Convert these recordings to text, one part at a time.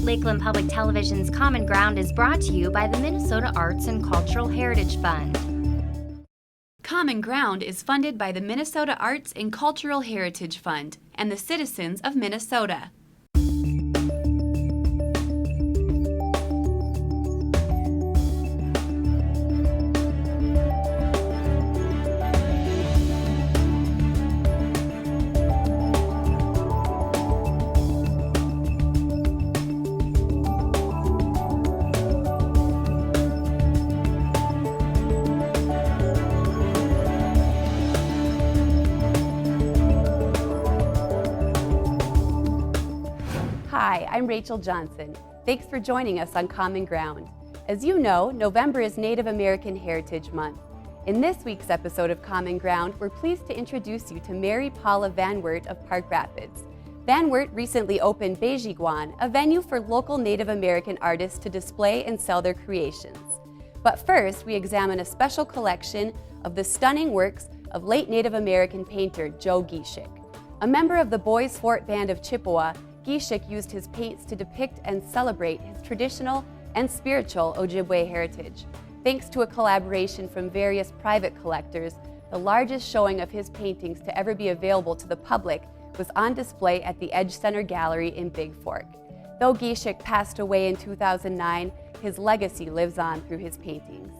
Lakeland Public Television's Common Ground is brought to you by the Minnesota Arts and Cultural Heritage Fund. Common Ground is funded by the Minnesota Arts and Cultural Heritage Fund and the citizens of Minnesota. Hi, I'm Rachel Johnson. Thanks for joining us on Common Ground. As you know, November is Native American Heritage Month. In this week's episode of Common Ground, we're pleased to introduce you to Mary Paula Van Wert of Park Rapids. Van Wert recently opened Bezhiigwan, a venue for local Native American artists to display and sell their creations. But first, we examine a special collection of the stunning works of late Native American painter Joe Geshick. A member of the Boys Fort Band of Chippewa, Geshick used his paints to depict and celebrate his traditional and spiritual Ojibwe heritage. Thanks to a collaboration from various private collectors, the largest showing of his paintings to ever be available to the public was on display at the Edge Center Gallery in Bigfork. Though Geshick passed away in 2009, his legacy lives on through his paintings.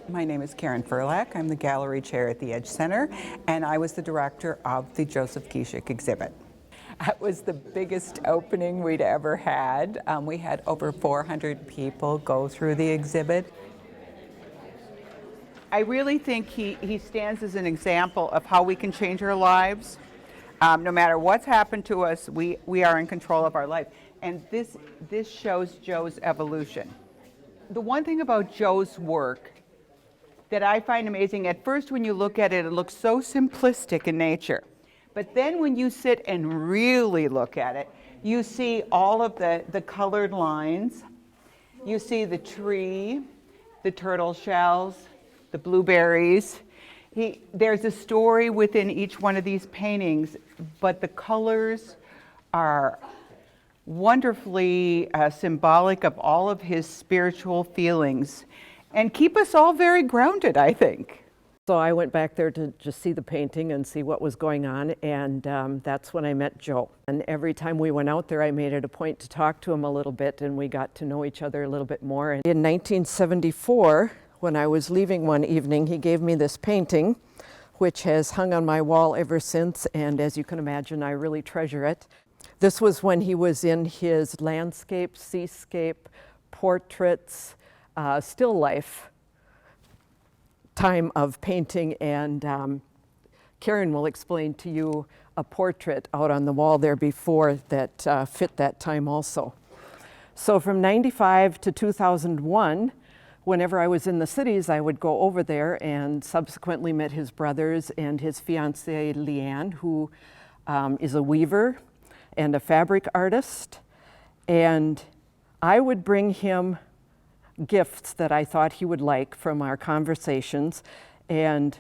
My name is Karen Furlack. I'm the gallery chair at the Edge Center, and I was the director of the Joseph Geshick exhibit. That was the biggest opening we'd ever had. We had over 400 people go through the exhibit. I really think he stands as an example of how we can change our lives. No matter what's happened to us, we are in control of our life. And this shows Joe's evolution. The one thing about Joe's work that I find amazing, at first when you look at it, it looks so simplistic in nature. But then when you sit and really look at it, you see all of the colored lines. You see the tree, the turtle shells, the blueberries. There's a story within each one of these paintings, but the colors are wonderfully symbolic of all of his spiritual feelings and keep us all very grounded, I think. So I went back there to just see the painting and see what was going on, and that's when I met Joe. And every time we went out there, I made it a point to talk to him a little bit, and we got to know each other a little bit more. And in 1974, when I was leaving one evening, he gave me this painting, which has hung on my wall ever since, and as you can imagine, I really treasure it. This was when he was in his landscape, seascape, portraits, still life time of painting, and Karen will explain to you a portrait out on the wall there before that fit that time also. So from 95 to 2001, whenever I was in the cities, I would go over there and subsequently met his brothers and his fiancée Leanne, who is a weaver and a fabric artist, and I would bring him gifts that I thought he would like from our conversations, and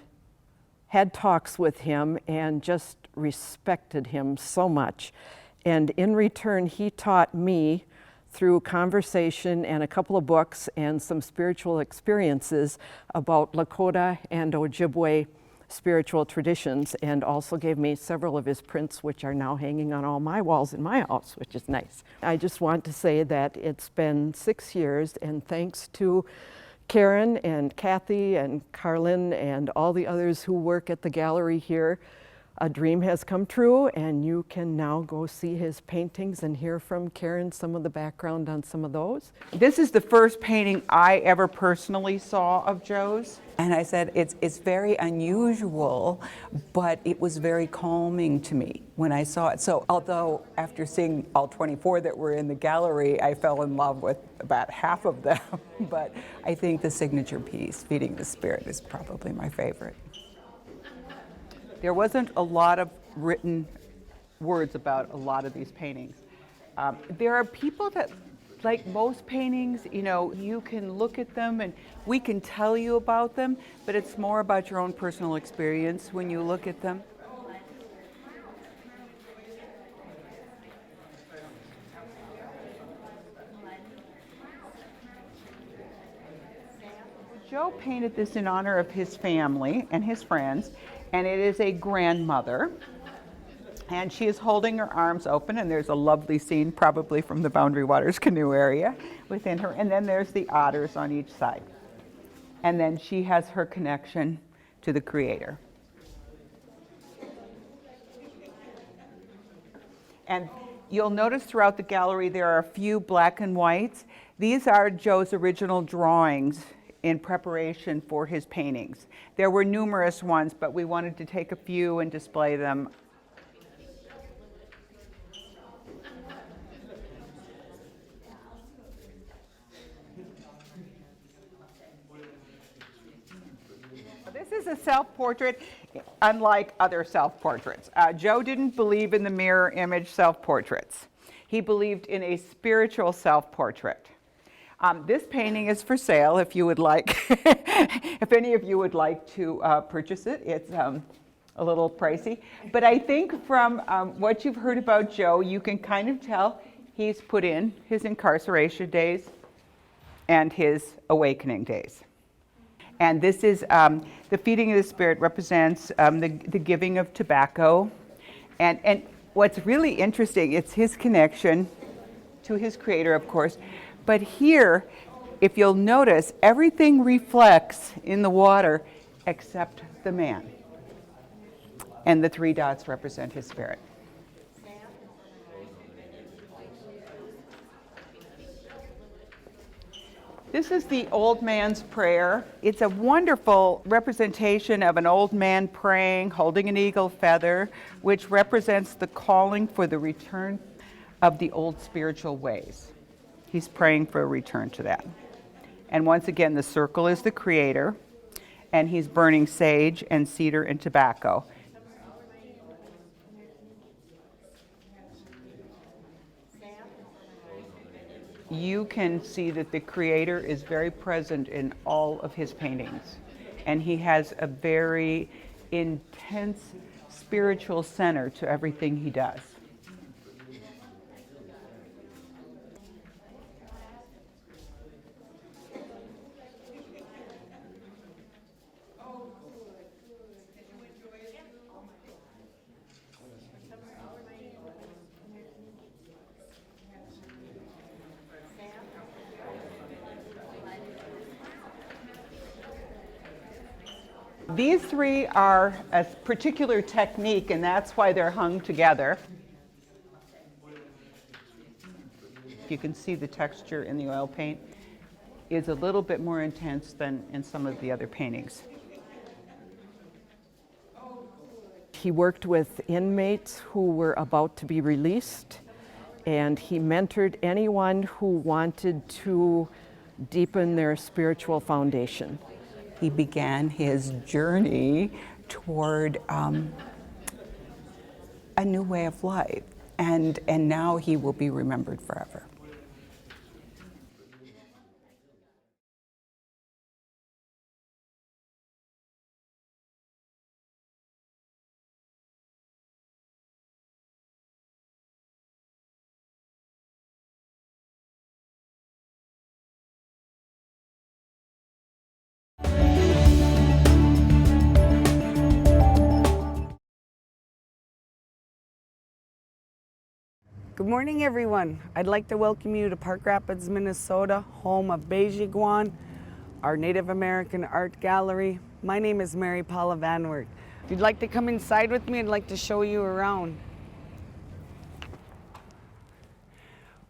had talks with him and just respected him so much. And in return, he taught me through conversation and a couple of books and some spiritual experiences about Lakota and Ojibwe spiritual traditions, and also gave me several of his prints, which are now hanging on all my walls in my house, which is nice. I just want to say that it's been 6 years, and thanks to Karen and Kathy and Carlin and all the others who work at the gallery here, a dream has come true, and you can now go see his paintings and hear from Karen some of the background on some of those. This is the first painting I ever personally saw of Joe's. And I said, it's very unusual, but it was very calming to me when I saw it. So although after seeing all 24 that were in the gallery, I fell in love with about half of them, but I think the signature piece, Feeding the Spirit, is probably my favorite. There wasn't a lot of written words about a lot of these paintings. There are people that, like most paintings, you know, you can look at them and we can tell you about them, but it's more about your own personal experience when you look at them. Joe painted this in honor of his family and his friends, and it is a grandmother. And she is holding her arms open, and there's a lovely scene, probably from the Boundary Waters canoe area within her. And then there's the otters on each side. And then she has her connection to the Creator. And you'll notice throughout the gallery there are a few black and whites. These are Joe's original drawings in preparation for his paintings. There were numerous ones, but we wanted to take a few and display them. This is a self-portrait, unlike other self-portraits. Joe didn't believe in the mirror image self-portraits. He believed in a spiritual self-portrait. This painting is for sale if you would like, if any of you would like to purchase it. It's a little pricey. But I think from what you've heard about Joe, you can kind of tell he's put in his incarceration days and his awakening days. And this is, the feeding of the spirit represents the giving of tobacco. And what's really interesting, it's his connection to his Creator, of course. But here, if you'll notice, everything reflects in the water except the man. And the 3 dots represent his spirit. This is the old man's prayer. It's a wonderful representation of an old man praying, holding an eagle feather, which represents the calling for the return of the old spiritual ways. He's praying for a return to that. And once again, the circle is the Creator, and he's burning sage and cedar and tobacco. You can see that the Creator is very present in all of his paintings, and he has a very intense spiritual center to everything he does. These 3 are a particular technique, and that's why they're hung together. You can see the texture in the oil paint is a little bit more intense than in some of the other paintings. He worked with inmates who were about to be released, and he mentored anyone who wanted to deepen their spiritual foundation. He began his journey toward a new way of life, and now he will be remembered forever. Good morning, everyone. I'd like to welcome you to Park Rapids, Minnesota, home of Bezhiigwan, our Native American art gallery. My name is Mary Paula Van Wert. If you'd like to come inside with me, I'd like to show you around.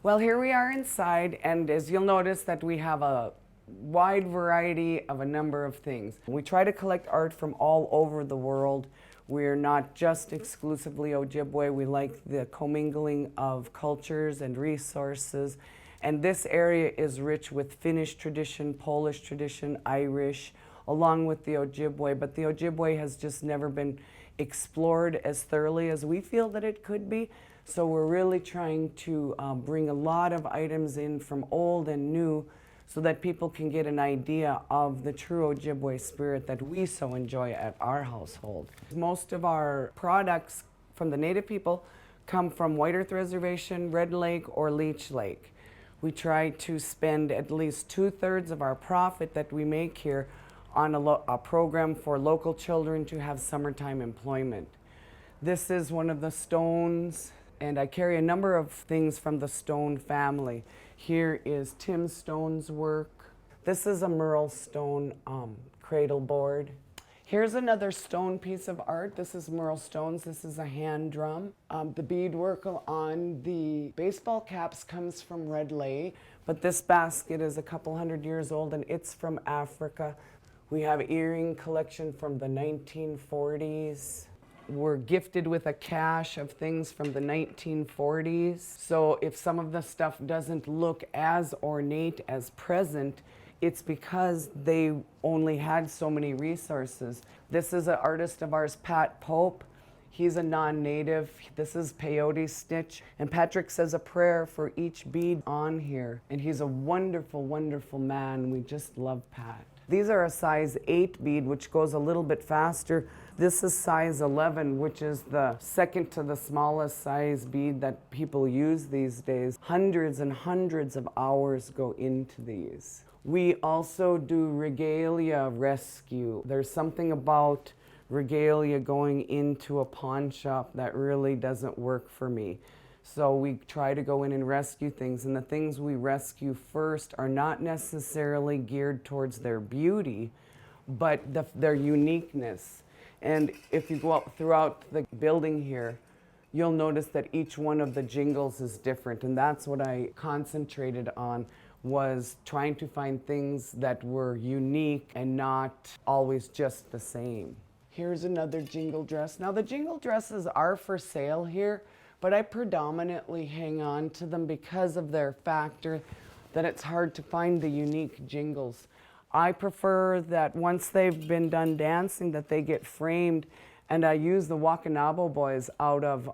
Well, here we are inside, and as you'll notice that we have a wide variety of a number of things. We try to collect art from all over the world. We're not just exclusively Ojibwe. We like the commingling of cultures and resources. And this area is rich with Finnish tradition, Polish tradition, Irish, along with the Ojibwe, but the Ojibwe has just never been explored as thoroughly as we feel that it could be. So we're really trying to bring a lot of items in from old and new so that people can get an idea of the true Ojibwe spirit that we so enjoy at our household. Most of our products from the Native people come from White Earth Reservation, Red Lake, or Leech Lake. We try to spend at least 2/3 of our profit that we make here on a program for local children to have summertime employment. This is one of the stones, and I carry a number of things from the stone family. Here is Tim Stone's work. This is a Merle Stone cradle board. Here's another stone piece of art. This is Merle Stone's. This is a hand drum. The beadwork on the baseball caps comes from Red Lake, but this basket is a couple hundred years old and it's from Africa. We have earring collection from the 1940s. We're gifted with a cache of things from the 1940s. So if some of the stuff doesn't look as ornate as present, it's because they only had so many resources. This is an artist of ours, Pat Pope. He's a non-native. This is peyote stitch. And Patrick says a prayer for each bead on here. And he's a wonderful, wonderful man. We just love Pat. These are a size 8 bead, which goes a little bit faster. This is size 11, which is the second to the smallest size bead that people use these days. Hundreds and hundreds of hours go into these. We also do Regalia Rescue. There's something about regalia going into a pawn shop that really doesn't work for me. So we try to go in and rescue things, and the things we rescue first are not necessarily geared towards their beauty, but their uniqueness. And if you go up throughout the building here, you'll notice that each one of the jingles is different, and that's what I concentrated on, was trying to find things that were unique and not always just the same. Here's another jingle dress. Now the jingle dresses are for sale here, but I predominantly hang on to them because of their factor that it's hard to find the unique jingles. I prefer that once they've been done dancing that they get framed, and I use the Wakanabo boys out of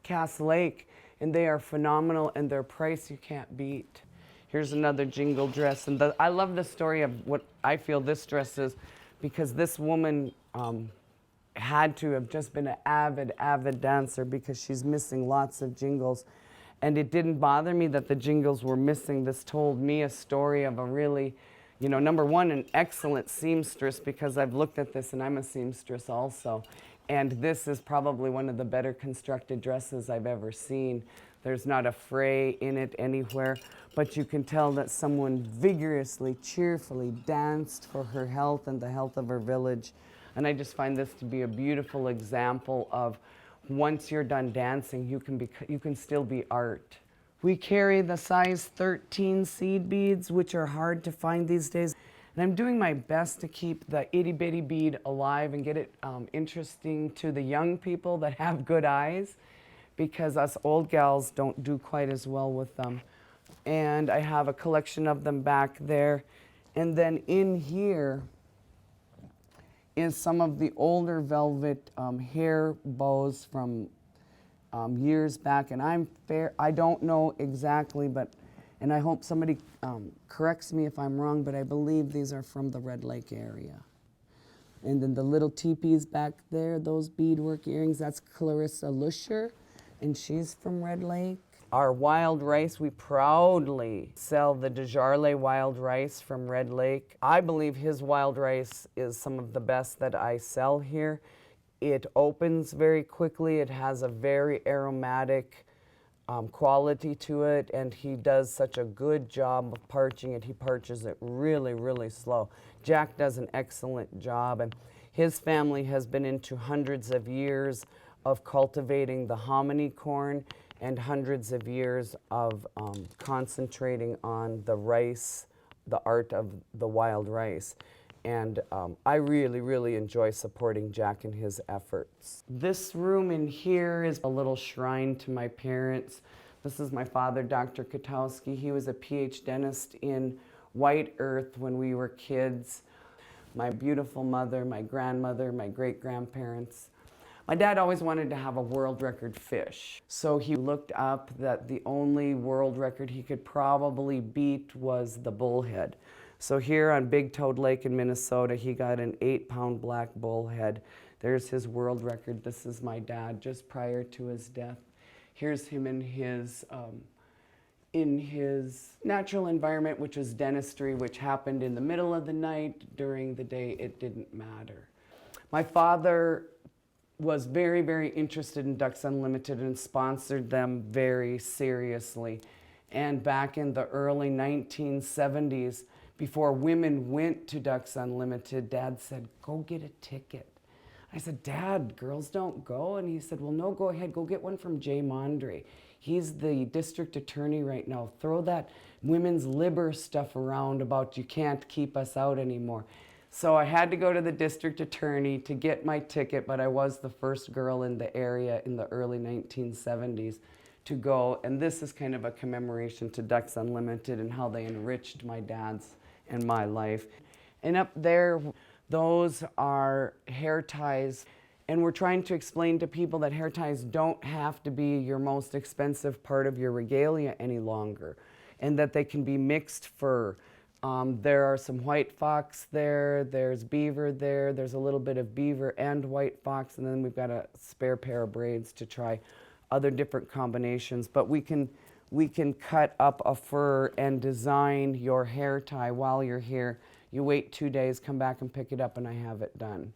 Cass Lake, and they are phenomenal, and their price you can't beat. Here's another jingle dress, and I love the story of what I feel this dress is, because this woman had to have just been an avid dancer because she's missing lots of jingles. And it didn't bother me that the jingles were missing. This told me a story of a really, number one, an excellent seamstress, because I've looked at this and I'm a seamstress also. And this is probably one of the better constructed dresses I've ever seen. There's not a fray in it anywhere, but you can tell that someone vigorously, cheerfully danced for her health and the health of her village. And I just find this to be a beautiful example of once you're done dancing, you can still be art. We carry the size 13 seed beads, which are hard to find these days. And I'm doing my best to keep the itty bitty bead alive and get it interesting to the young people that have good eyes, because us old gals don't do quite as well with them. And I have a collection of them back there. And then in here is some of the older velvet hair bows from years back. And I don't know exactly, and I hope somebody corrects me if I'm wrong, but I believe these are from the Red Lake area. And then the little teepees back there, those beadwork earrings, that's Clarissa Lusher, and she's from Red Lake. Our wild rice, we proudly sell the Desjardins wild rice from Red Lake. I believe his wild rice is some of the best that I sell here. It opens very quickly. It has a very aromatic quality to it, and he does such a good job of parching it. He parches it really, really slow. Jack does an excellent job, and his family has been into hundreds of years of cultivating the hominy corn and hundreds of years of concentrating on the rice, the art of the wild rice. And I really, really enjoy supporting Jack in his efforts. This room in here is a little shrine to my parents. This is my father, Dr. Katowski. He was a PhD dentist in White Earth when we were kids. my beautiful mother, my grandmother, my great-grandparents. My dad always wanted to have a world record fish. So he looked up that the only world record he could probably beat was the bullhead. So here on Big Toad Lake in Minnesota, he got an 8-pound black bullhead. There's his world record. This is my dad just prior to his death. Here's him in his natural environment, which was dentistry, which happened in the middle of the night. During the day, it didn't matter. My father was very, very interested in Ducks Unlimited and sponsored them very seriously. And back in the early 1970s, before women went to Ducks Unlimited, Dad said, go get a ticket. I said, Dad, girls don't go. And he said, well, no, go ahead, go get one from Jay Mondre. He's the district attorney right now. Throw that women's liber stuff around about you can't keep us out anymore. So I had to go to the district attorney to get my ticket, but I was the first girl in the area in the early 1970s to go. And this is kind of a commemoration to Ducks Unlimited and how they enriched my dad's and my life. And up there, those are hair ties. And we're trying to explain to people that hair ties don't have to be your most expensive part of your regalia any longer, and that they can be mixed fur. There are some white fox there, there's beaver there, there's a little bit of beaver and white fox, and then we've got a spare pair of braids to try other different combinations. But we can cut up a fur and design your hair tie while you're here. You wait 2 days, come back and pick it up, and I have it done.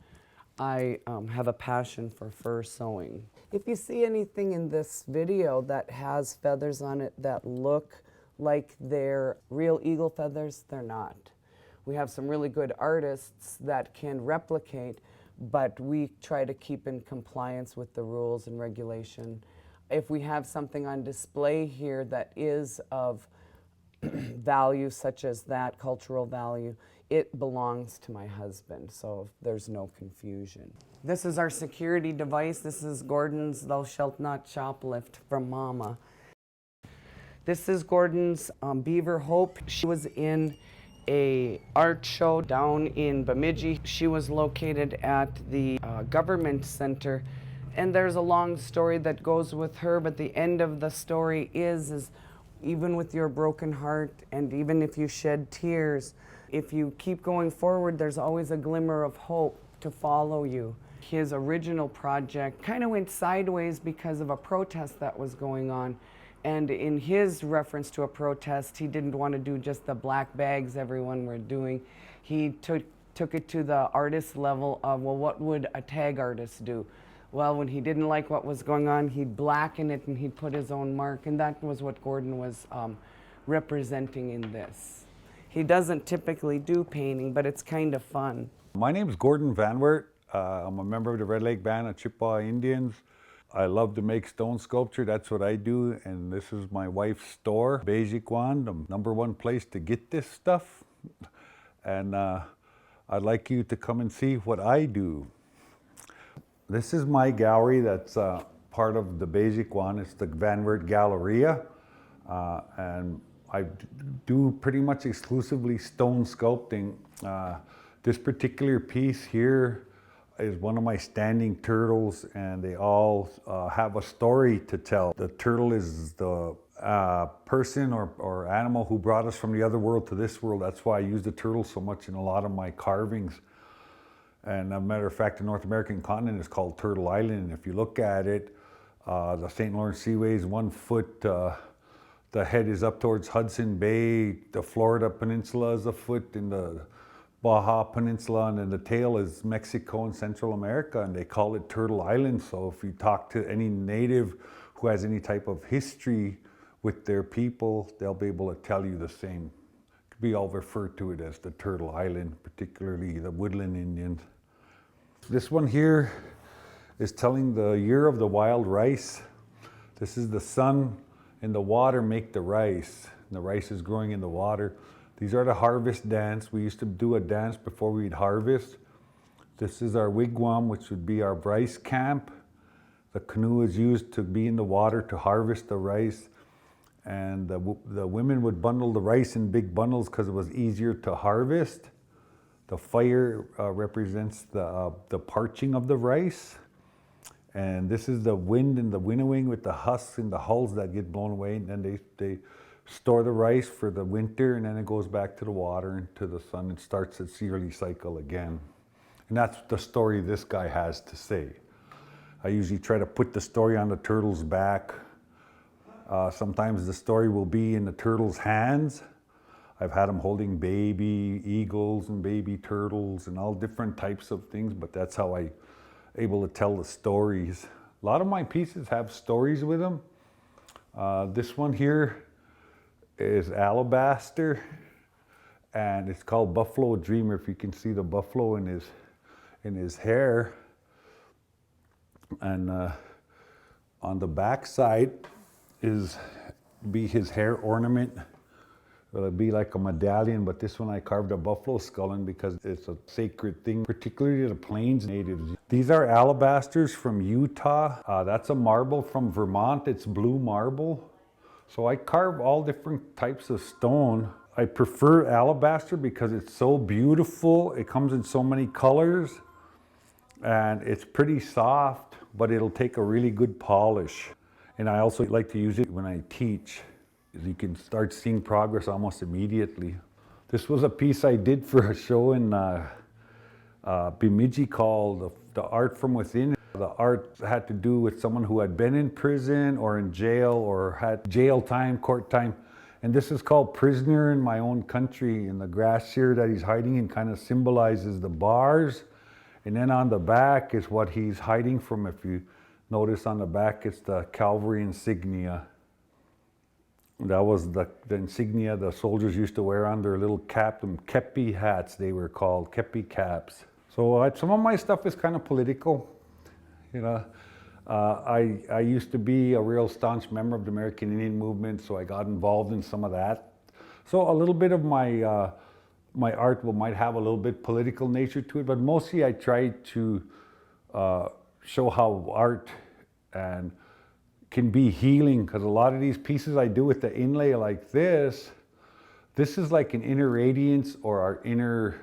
I have a passion for fur sewing. If you see anything in this video that has feathers on it that look like they're real eagle feathers, they're not. We have some really good artists that can replicate, but we try to keep in compliance with the rules and regulation. If we have something on display here that is of value, such as that, cultural value, it belongs to my husband, so there's no confusion. This is our security device. This is Gordon's Thou Shalt Not Shoplift from Mama. This is Gordon's Beaver Hope. She was in a art show down in Bemidji. She was located at the government center, and there's a long story that goes with her, but the end of the story is even with your broken heart, and even if you shed tears, if you keep going forward, there's always a glimmer of hope to follow you. His original project kind of went sideways because of a protest that was going on. And in his reference to a protest, he didn't want to do just the black bags everyone were doing. He took it to the artist level of, well, what would a tag artist do? Well, when he didn't like what was going on, he'd blacken it and he'd put his own mark, and that was what Gordon was representing in this. He doesn't typically do painting, but it's kind of fun. My name is Gordon Van Wert. I'm a member of the Red Lake Band of Chippewa Indians. I love to make stone sculpture, that's what I do, and this is my wife's store, Bezhiigwan, the #1 place to get this stuff. And I'd like you to come and see what I do. This is my gallery that's part of the Bezhiigwan. It's the Van Wert Galleria, and I do pretty much exclusively stone sculpting. This particular piece here is one of my standing turtles, and they all have a story to tell. The turtle is the person or animal who brought us from the other world to this world. That's why I use the turtle so much in a lot of my carvings. And as a matter of fact, the North American continent is called Turtle Island. And if you look at it, the St. Lawrence Seaway is 1 foot. The head is up towards Hudson Bay. The Florida Peninsula is a foot in the Baja Peninsula, and then the tail is Mexico and Central America, and they call it Turtle Island. So if you talk to any native who has any type of history with their people, they'll be able to tell you the same. We all refer to it as the Turtle Island, particularly the woodland Indians. This one here is telling the year of the wild rice. This is the sun and the water make the rice, and the rice is growing in the water. These are the harvest dance. We used to do a dance before we'd harvest. This is our wigwam, which would be our rice camp. The canoe is used to be in the water to harvest the rice. And the women would bundle the rice in big bundles because it was easier to harvest. The fire represents the parching of the rice. And this is the wind and the winnowing with the husks and the hulls that get blown away. And then they store the rice for the winter, and then it goes back to the water and to the sun and starts its yearly cycle again. And that's the story this guy has to say. I usually try to put the story on the turtle's back. Sometimes the story will be in the turtle's hands. I've had them holding baby eagles and baby turtles and all different types of things, but that's how I'm able to tell the stories. A lot of my pieces have stories with them. This one here is alabaster, and it's called Buffalo Dreamer. If you can see the buffalo in his hair. And on the back side be his hair ornament. It'll be like a medallion, but this one I carved a buffalo skull in because it's a sacred thing, particularly to the Plains natives. These are alabasters from Utah. That's a marble from Vermont. It's blue marble. So I carve all different types of stone. I prefer alabaster because it's so beautiful. It comes in so many colors, and it's pretty soft, but it'll take a really good polish. And I also like to use it when I teach. You can start seeing progress almost immediately. This was a piece I did for a show in Bemidji called The Art from Within. The art had to do with someone who had been in prison or in jail or had jail time, court time. And this is called Prisoner in My Own Country. And the grass here that he's hiding in kind of symbolizes the bars. And then on the back is what he's hiding from. If you notice on the back, it's the cavalry insignia. That was the insignia the soldiers used to wear on their little cap, them kepi hats they were called, kepi caps. So some of my stuff is kind of political. You know, I used to be a real staunch member of the American Indian movement, so I got involved in some of that. So a little bit of my my art might have a little bit political nature to it, but mostly I try to show how art can be healing, because a lot of these pieces I do with the inlay like this is like an inner radiance or our inner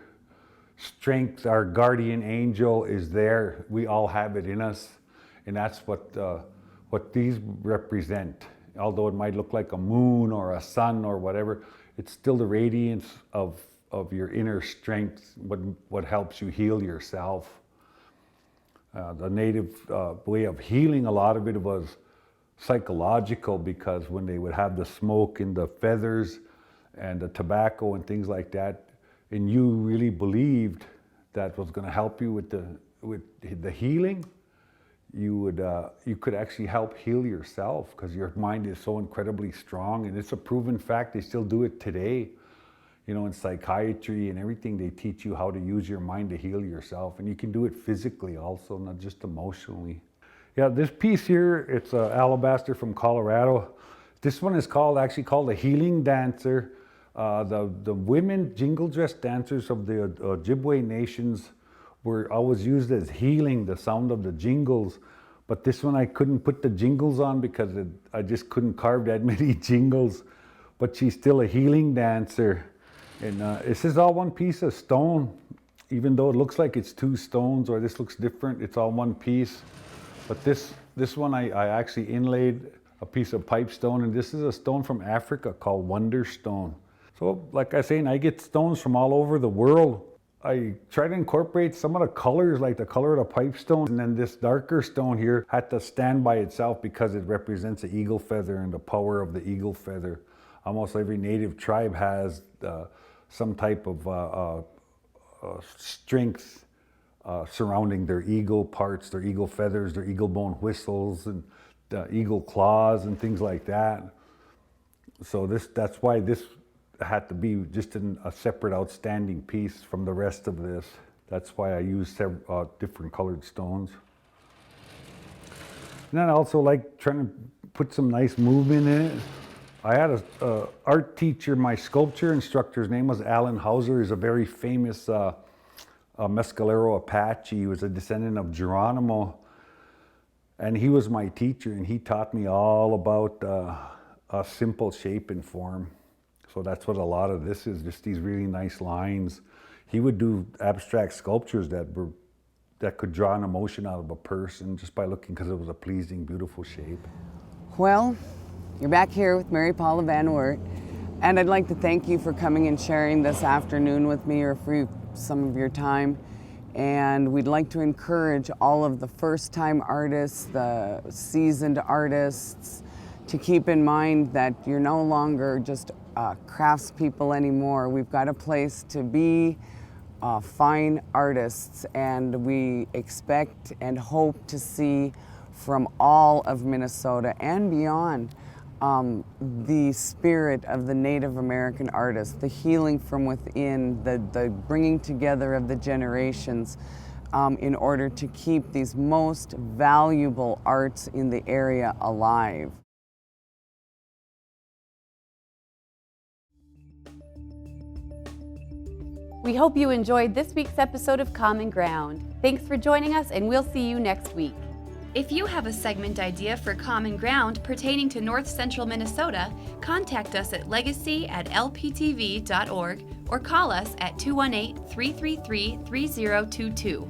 strength. Our guardian angel is there. We all have it in us, and that's what these represent. Although it might look like a moon or a sun or whatever, it's still the radiance of your inner strength, what helps you heal yourself. The native way of healing, a lot of it was psychological, because when they would have the smoke and the feathers and the tobacco and things like that, and you really believed that was going to help you with the healing, you could actually help heal yourself, because your mind is so incredibly strong. And it's a proven fact. They still do it today. You know, in psychiatry and everything, they teach you how to use your mind to heal yourself. And you can do it physically also, not just emotionally. Yeah, this piece here, it's an alabaster from Colorado. This one is actually called a healing dancer. The women jingle dress dancers of the Ojibwe nations were always used as healing, the sound of the jingles. But this one I couldn't put the jingles on because I just couldn't carve that many jingles. But she's still a healing dancer. And this is all one piece of stone. Even though it looks like it's two stones, or this looks different, it's all one piece. But this one I actually inlaid a piece of pipe stone, and this is a stone from Africa called Wonder Stone. So like I say, I get stones from all over the world. I try to incorporate some of the colors, like the color of the pipe stone, and then this darker stone here had to stand by itself because it represents the eagle feather and the power of the eagle feather. Almost every native tribe has some type of strength surrounding their eagle parts, their eagle feathers, their eagle bone whistles, and eagle claws and things like that. So that's why this had to be just a separate outstanding piece from the rest of this. That's why I use several different colored stones. And then I also like trying to put some nice movement in it. I had a art teacher, my sculpture instructor, his name was Alan Hauser. He's a very famous Mescalero Apache. He was a descendant of Geronimo. And he was my teacher, and he taught me all about a simple shape and form. So that's what a lot of this is, just these really nice lines. He would do abstract sculptures that could draw an emotion out of a person just by looking, because it was a pleasing, beautiful shape. Well, you're back here with Mary Paula Van Wert, and I'd like to thank you for coming and sharing this afternoon with me, or for some of your time. And we'd like to encourage all of the first-time artists, the seasoned artists, to keep in mind that you're no longer just craftspeople anymore. We've got a place to be fine artists, and we expect and hope to see from all of Minnesota and beyond the spirit of the Native American artist, the healing from within, the bringing together of the generations in order to keep these most valuable arts in the area alive. We hope you enjoyed this week's episode of Common Ground. Thanks for joining us, and we'll see you next week. If you have a segment idea for Common Ground pertaining to North Central Minnesota, contact us at legacy@lptv.org or call us at 218-333-3022.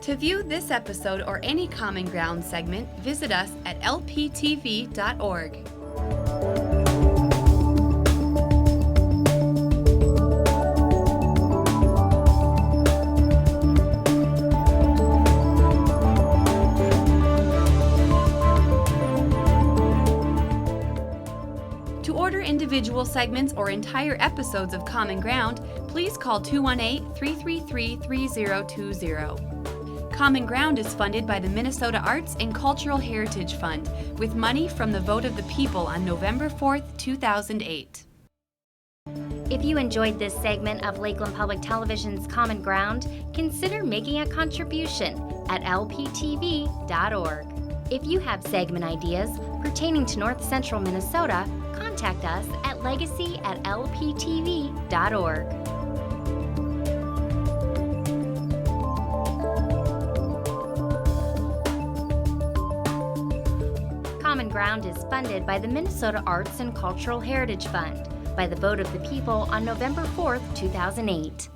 To view this episode or any Common Ground segment, visit us at lptv.org. Individual segments or entire episodes of Common Ground, please call 218-333-3020. Common Ground is funded by the Minnesota Arts and Cultural Heritage Fund with money from the vote of the people on November 4th, 2008. If you enjoyed this segment of Lakeland Public Television's Common Ground, consider making a contribution at lptv.org. If you have segment ideas pertaining to North Central Minnesota, contact us at legacy@lptv.org. Common Ground is funded by the Minnesota Arts and Cultural Heritage Fund by the vote of the people on November 4th, 2008.